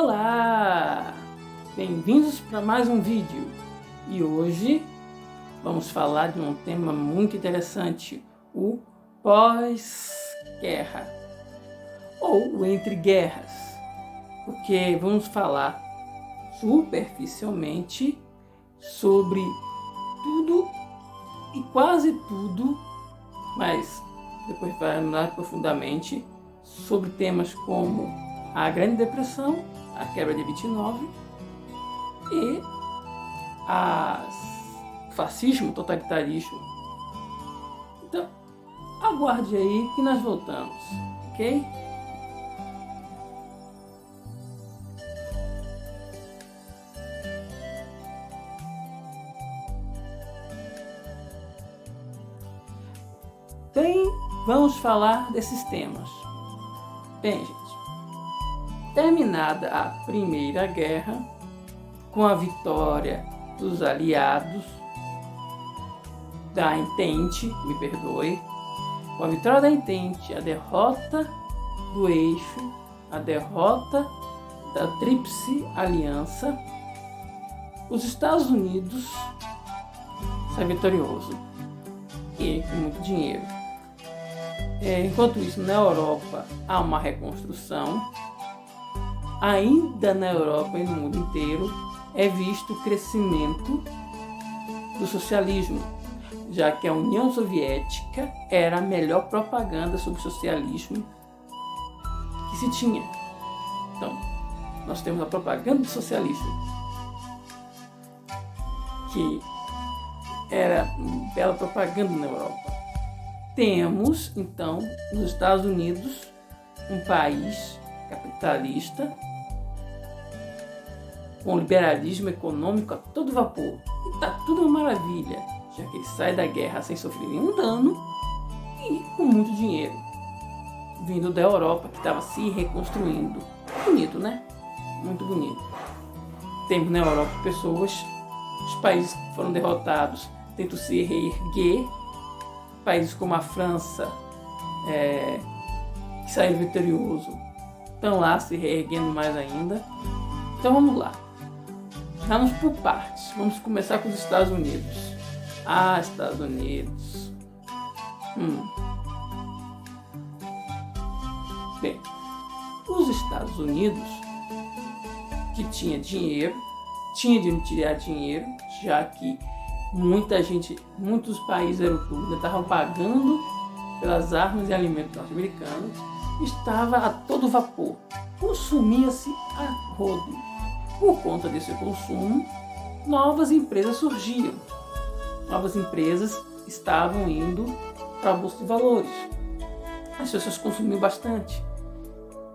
Olá! Bem-vindos para mais um vídeo. E hoje vamos falar de um tema muito interessante, o pós-guerra ou o entre guerras, porque vamos falar superficialmente sobre tudo e quase tudo, mas depois vai mais profundamente sobre temas como a Grande Depressão, a quebra de 29 e o fascismo, totalitarismo. Então, aguarde aí que nós voltamos, ok? Bem, vamos falar desses temas. Bem, gente, terminada a Primeira Guerra, com a vitória dos aliados, da Entente, me perdoe, com a vitória da Entente, a derrota do Eixo, a derrota da Tríplice Aliança, os Estados Unidos sai vitorioso e com muito dinheiro. Enquanto isso, na Europa há uma reconstrução. Ainda na Europa e no mundo inteiro é visto o crescimento do socialismo, já que a União Soviética era a melhor propaganda sobre o socialismo que se tinha. Então, nós temos a propaganda do socialismo, que era uma bela propaganda na Europa. Temos, então, nos Estados Unidos, um país capitalista, com liberalismo econômico a todo vapor. E está tudo uma maravilha, já que ele sai da guerra sem sofrer nenhum dano e com muito dinheiro, vindo da Europa, que estava se reconstruindo. Bonito, né? Muito bonito. Temos na Europa pessoas, os países que foram derrotados tentam se reerguer. Países como a França, que saiu vitorioso, estão lá se reerguendo mais ainda. Então vamos lá. Vamos por partes. Vamos começar com os Estados Unidos. Estados Unidos. Bem, os Estados Unidos, que tinha dinheiro, tinha de tirar dinheiro, já que muitos países europeus estavam pagando pelas armas e alimentos norte-americanos, estava a todo vapor, consumia-se a rodo. Por conta desse consumo, novas empresas surgiam, novas empresas estavam indo para a Bolsa de Valores, as pessoas consumiam bastante,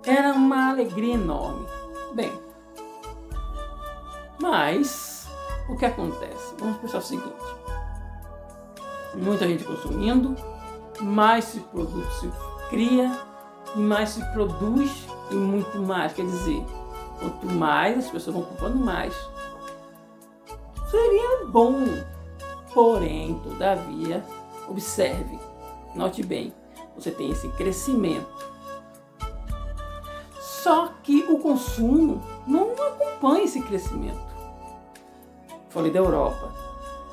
era uma alegria enorme. Bem, mas o que acontece? Vamos pensar o seguinte: muita gente consumindo, mais esse produto se cria e mais se produz e muito mais. Quer dizer, quanto mais as pessoas vão comprando mais, seria bom. Porém, todavia, observe, note bem, você tem esse crescimento. Só que o consumo não acompanha esse crescimento. Falei da Europa.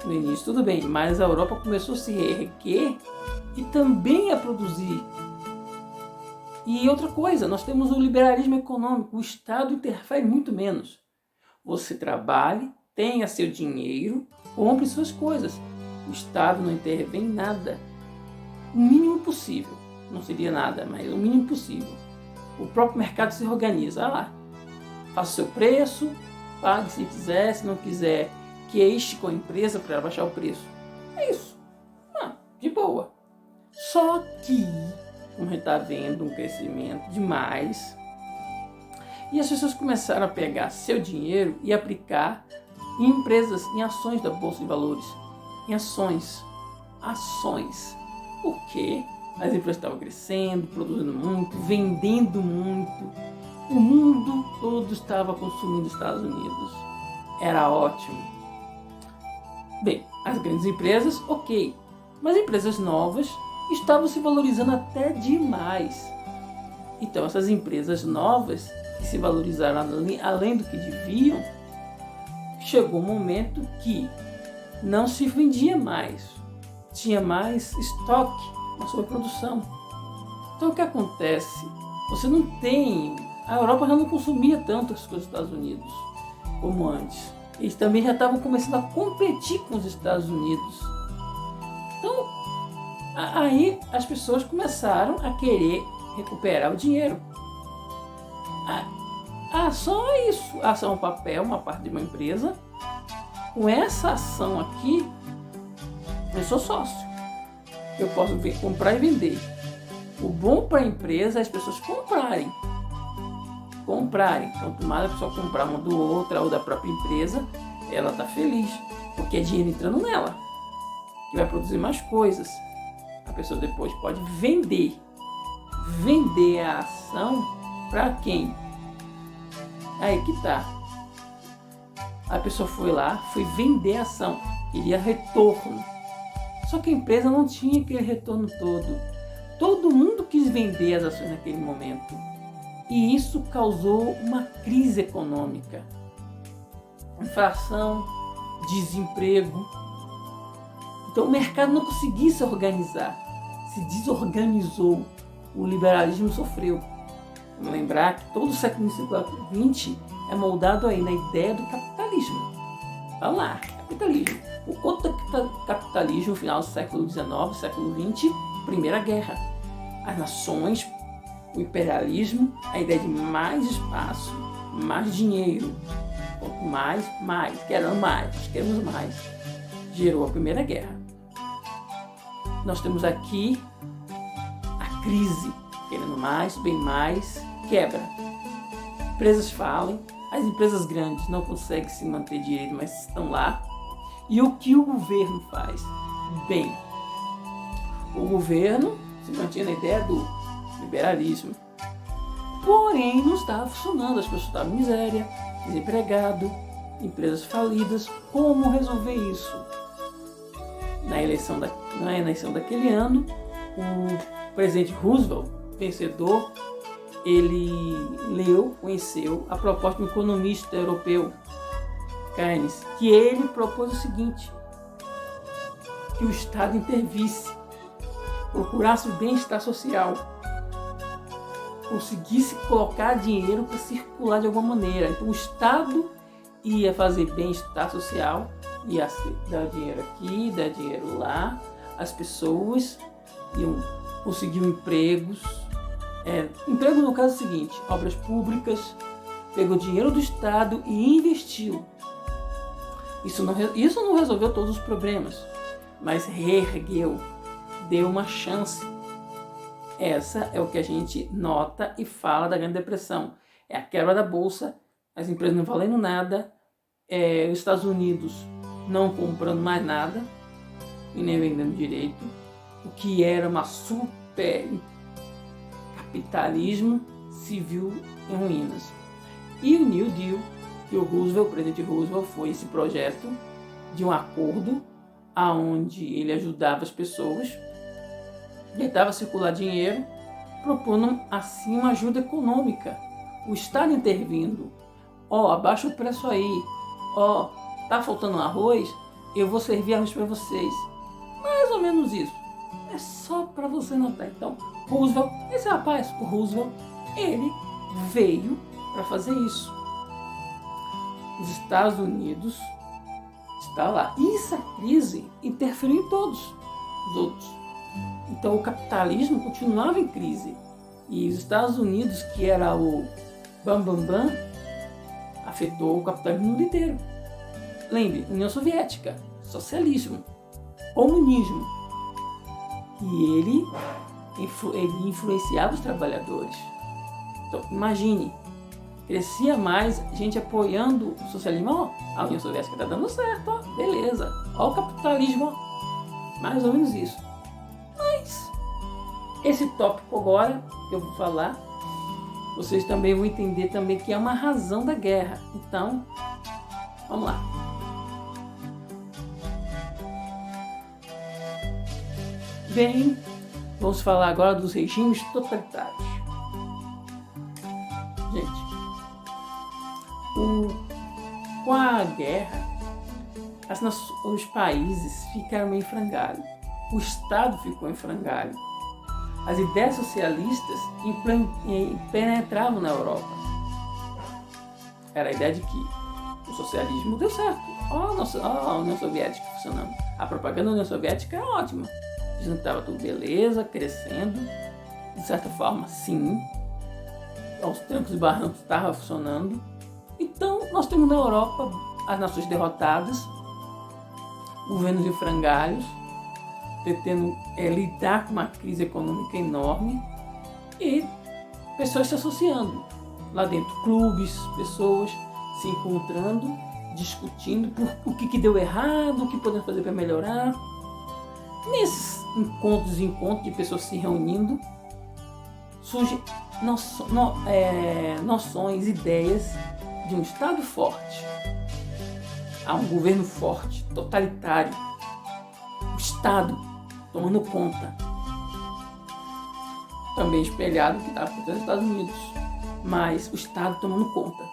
No início tudo bem, mas a Europa começou a se reerguer e também a produzir. E outra coisa, nós temos o liberalismo econômico, o Estado interfere muito menos. Você trabalhe, tenha seu dinheiro, compre suas coisas. O Estado não intervém em nada. O mínimo possível. Não seria nada, mas o mínimo possível. O próprio mercado se organiza. Lá, faça o seu preço, pague se quiser, se não quiser, queixe com a empresa para baixar o preço. É isso. De boa. Só que, como a gente está vendo, um crescimento demais. E as pessoas começaram a pegar seu dinheiro e aplicar em empresas, em ações da Bolsa de Valores. Em ações. Por quê? As empresas estavam crescendo, produzindo muito, vendendo muito. O mundo todo estava consumindo os Estados Unidos. Era ótimo. Bem, as grandes empresas, ok. Mas empresas novas estavam se valorizando até demais. Então essas empresas novas que se valorizaram além do que deviam, chegou um momento que não se vendia mais, tinha mais estoque na sua produção. Então o que acontece? Você não tem... A Europa já não consumia tanto as coisas dos Estados Unidos como antes. Eles também já estavam começando a competir com os Estados Unidos. Então, aí as pessoas começaram a querer recuperar o dinheiro. A ação é isso. A ação é um papel, uma parte de uma empresa. Com essa ação aqui, eu sou sócio. Eu posso comprar e vender. O bom para a empresa é as pessoas comprarem. Quanto mais a pessoa comprar uma do outra ou da própria empresa, ela está feliz. Porque é dinheiro entrando nela, que vai produzir mais coisas. A pessoa depois pode vender. Vender a ação para quem? Aí que tá. A pessoa foi lá, foi vender a ação, queria retorno. Só que a empresa não tinha aquele retorno todo. Todo mundo quis vender as ações naquele momento. E isso causou uma crise econômica. Inflação, desemprego. Então o mercado não conseguia se organizar. Se desorganizou. O liberalismo sofreu. Vamos lembrar que todo o século XX é moldado aí na ideia do capitalismo. Vamos lá, capitalismo. O outro capitalismo, final do século XIX, século XX, Primeira Guerra. As nações, o imperialismo, a ideia de mais espaço, mais dinheiro. Quanto mais, queremos mais. Gerou a Primeira Guerra. Nós temos aqui a crise, querendo mais, bem mais, quebra. Empresas falam, as empresas grandes não conseguem se manter direito, mas estão lá. E o que o governo faz? Bem, o governo se mantinha na ideia do liberalismo. Porém, não estava funcionando, as pessoas estavam em miséria, desempregado, empresas falidas. Como resolver isso? Na eleição daquele ano, o presidente Roosevelt, vencedor, ele conheceu a proposta de um economista europeu, Keynes, que ele propôs o seguinte: que o Estado intervisse, procurasse o bem-estar social, conseguisse colocar dinheiro para circular de alguma maneira. Então o Estado ia fazer bem-estar social, ia dar dinheiro aqui, dar dinheiro lá, as pessoas iam conseguir empregos. Emprego no caso é o seguinte: obras públicas, pegou dinheiro do Estado e investiu. Isso não resolveu todos os problemas, mas reergueu, deu uma chance. Essa é o que a gente nota e fala da Grande Depressão. É a quebra da Bolsa, as empresas não valendo nada, os Estados Unidos não comprando mais nada e nem vendendo direito, o que era uma super capitalismo se viu em ruínas. E o New Deal, que o presidente Roosevelt, foi esse projeto de um acordo onde ele ajudava as pessoas, tentava circular dinheiro, propondo assim uma ajuda econômica. O Estado intervindo. Abaixa o preço aí. Tá faltando arroz? Eu vou servir arroz para vocês. Mais ou menos isso. É só para você notar. Então, Roosevelt, esse rapaz, o Roosevelt, ele veio para fazer isso. Os Estados Unidos está lá. E essa crise interferiu em todos os outros. Então o capitalismo continuava em crise. E os Estados Unidos, que era o bam, afetou o capitalismo no mundo inteiro. Lembre, União Soviética, socialismo, comunismo. E ele influenciava os trabalhadores. Então imagine, crescia mais gente apoiando o socialismo. A União Soviética está dando certo, beleza. O capitalismo, mais ou menos isso. Mas esse tópico agora que eu vou falar, vocês também vão entender também que é uma razão da guerra. Então, vamos lá. Bem, vamos falar agora dos regimes totalitários. Gente, Com a guerra, os países ficaram meio em frangalho. O Estado ficou em frangalho. As ideias socialistas penetravam na Europa. Era a ideia de que o socialismo deu certo. A União Soviética funcionando. A propaganda da União Soviética era ótima. Dizendo que estava tudo beleza, crescendo. De certa forma, sim. Aos trancos e barrancos estava funcionando. Então, nós temos na Europa as nações derrotadas, governos em frangalhos, tentando lidar com uma crise econômica enorme e pessoas se associando. Lá dentro, clubes, pessoas se encontrando, discutindo o que deu errado, o que podemos fazer para melhorar. Nesses encontros de pessoas se reunindo, surgem noções, ideias de um Estado forte, a um governo forte, totalitário, o Estado tomando conta. Também espelhado no que estava acontecendo nos Estados Unidos, mas o Estado tomando conta.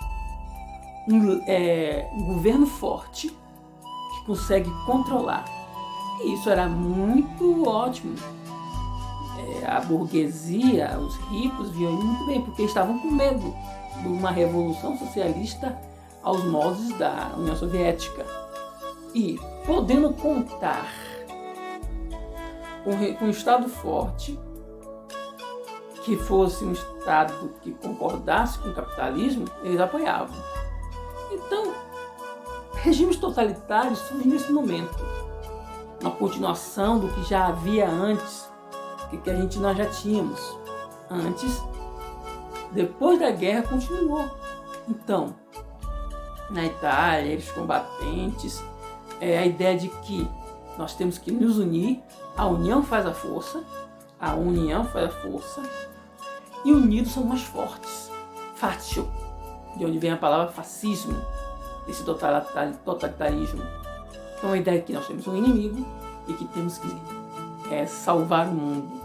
Um governo forte que consegue controlar. E isso era muito ótimo. A burguesia, os ricos viam muito bem, porque estavam com medo de uma revolução socialista aos moldes da União Soviética. E podendo contar com um Estado forte, que fosse um Estado que concordasse com o capitalismo, eles apoiavam. Então, regimes totalitários surgem nesse momento. Uma continuação do que já havia antes, que nós já tínhamos antes. Depois da guerra continuou. Então, na Itália, eles combatentes, a ideia de que nós temos que nos unir, a união faz a força, e unidos são mais fortes. Faccio, de onde vem a palavra fascismo, esse totalitarismo. Então a ideia é que nós temos um inimigo e que temos que salvar o mundo.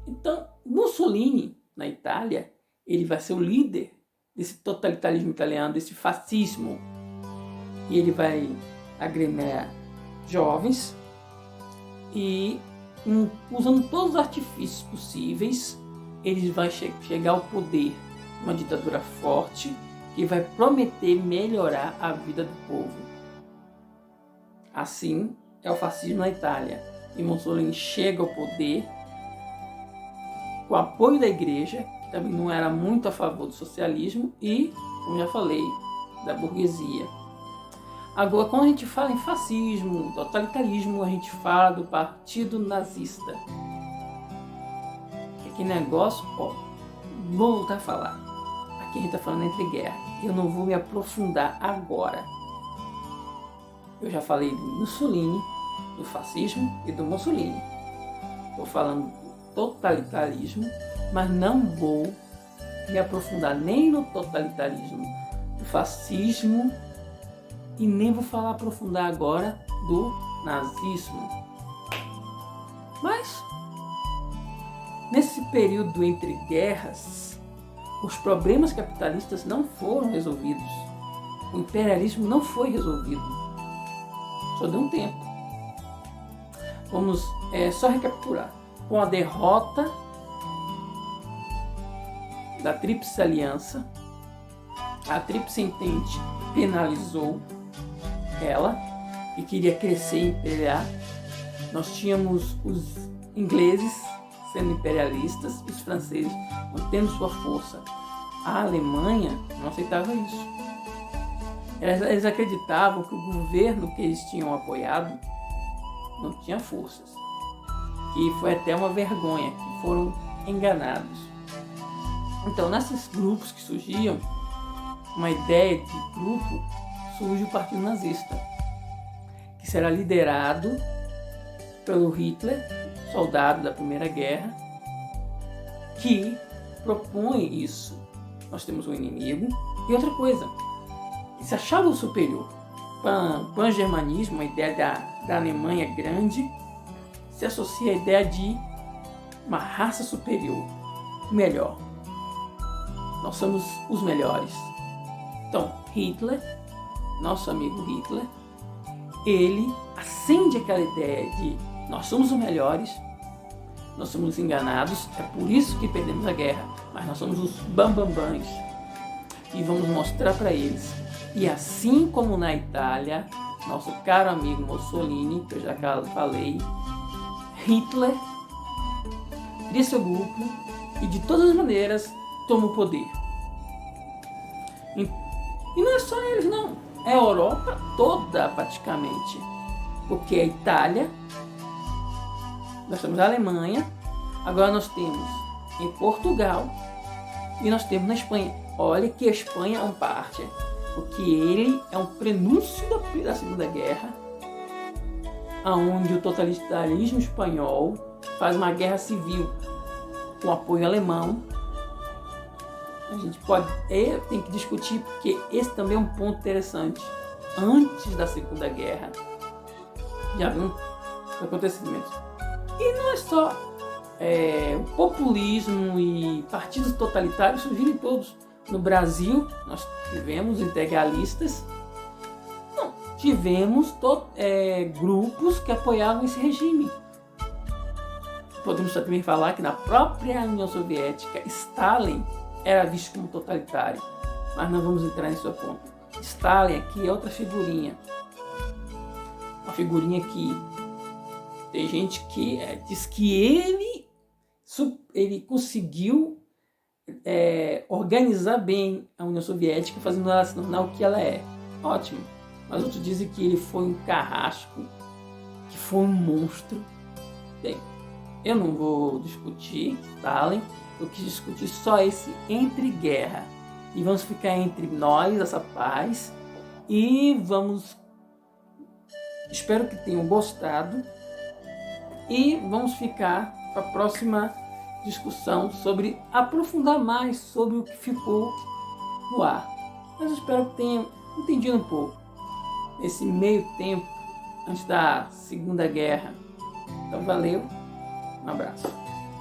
Então, Mussolini, na Itália, ele vai ser o líder desse totalitarismo italiano, desse fascismo. E ele vai agremiar jovens e, usando todos os artifícios possíveis, ele vai chegar ao poder, uma ditadura forte que vai prometer melhorar a vida do povo. Assim é o fascismo na Itália. E Mussolini chega ao poder com o apoio da igreja, que também não era muito a favor do socialismo, e, como já falei, da burguesia. Agora, quando a gente fala em fascismo, totalitarismo, a gente fala do Partido Nazista. Que negócio, vou voltar a falar. Aqui a gente está falando entre guerra. Eu não vou me aprofundar agora. Eu já falei do Mussolini, do fascismo e do Mussolini. Estou falando do totalitarismo, mas não vou me aprofundar nem no totalitarismo, do fascismo, e nem vou aprofundar agora do nazismo. Mas, nesse período entre guerras, os problemas capitalistas não foram resolvidos. O imperialismo não foi resolvido. Só deu um tempo. Vamos só recapitular. Com a derrota da Tríplice Aliança, a Tríplice Entente penalizou ela e queria crescer e imperiar. Nós tínhamos os ingleses sendo imperialistas, os franceses mantendo sua força. A Alemanha não aceitava isso. Eles acreditavam que o governo que eles tinham apoiado não tinha forças. Que foi até uma vergonha, que foram enganados. Então, nesses grupos que surgiam, uma ideia de grupo, surge o Partido Nazista, que será liderado pelo Hitler, soldado da Primeira Guerra, que propõe isso. Nós temos um inimigo e outra coisa, se achava o superior. Pan-germanismo, a ideia da Alemanha grande, se associa à ideia de uma raça superior, melhor. Nós somos os melhores. Então, Hitler, nosso amigo Hitler, ele acende aquela ideia de nós somos os melhores, nós somos enganados, é por isso que perdemos a guerra, mas nós somos os bambambãs e vamos mostrar para eles. E assim como na Itália, nosso caro amigo Mussolini, que eu já falei, Hitler cria seu grupo e de todas as maneiras toma o poder. E não é só eles não, é a Europa toda praticamente, porque a Itália, nós temos a Alemanha, agora nós temos em Portugal e nós temos na Espanha. Olha que a Espanha é uma parte, porque ele é um prenúncio da Segunda Guerra, onde o totalitarismo espanhol faz uma guerra civil com apoio alemão. A gente tem que discutir, porque esse também é um ponto interessante. Antes da Segunda Guerra, já viu acontecimentos. E não é só o populismo e partidos totalitários surgiram todos. No Brasil, nós tivemos integralistas, não, tivemos grupos que apoiavam esse regime. Podemos também falar que na própria União Soviética, Stalin era visto como totalitário, mas não vamos entrar nesse ponto. Stalin aqui é outra figurinha, uma figurinha que tem gente que diz que ele conseguiu organizar bem a União Soviética, fazendo ela se tornar o que ela é. Ótimo. Mas outros dizem que ele foi um carrasco, que foi um monstro. Bem, eu não vou discutir Stalin, eu quis discutir só esse entre guerra. E vamos ficar entre nós, essa paz, e espero que tenham gostado, e vamos ficar para a próxima discussão sobre aprofundar mais sobre o que ficou no ar. Mas eu espero que tenham entendido um pouco esse meio tempo antes da Segunda Guerra. Então valeu, um abraço,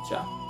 tchau.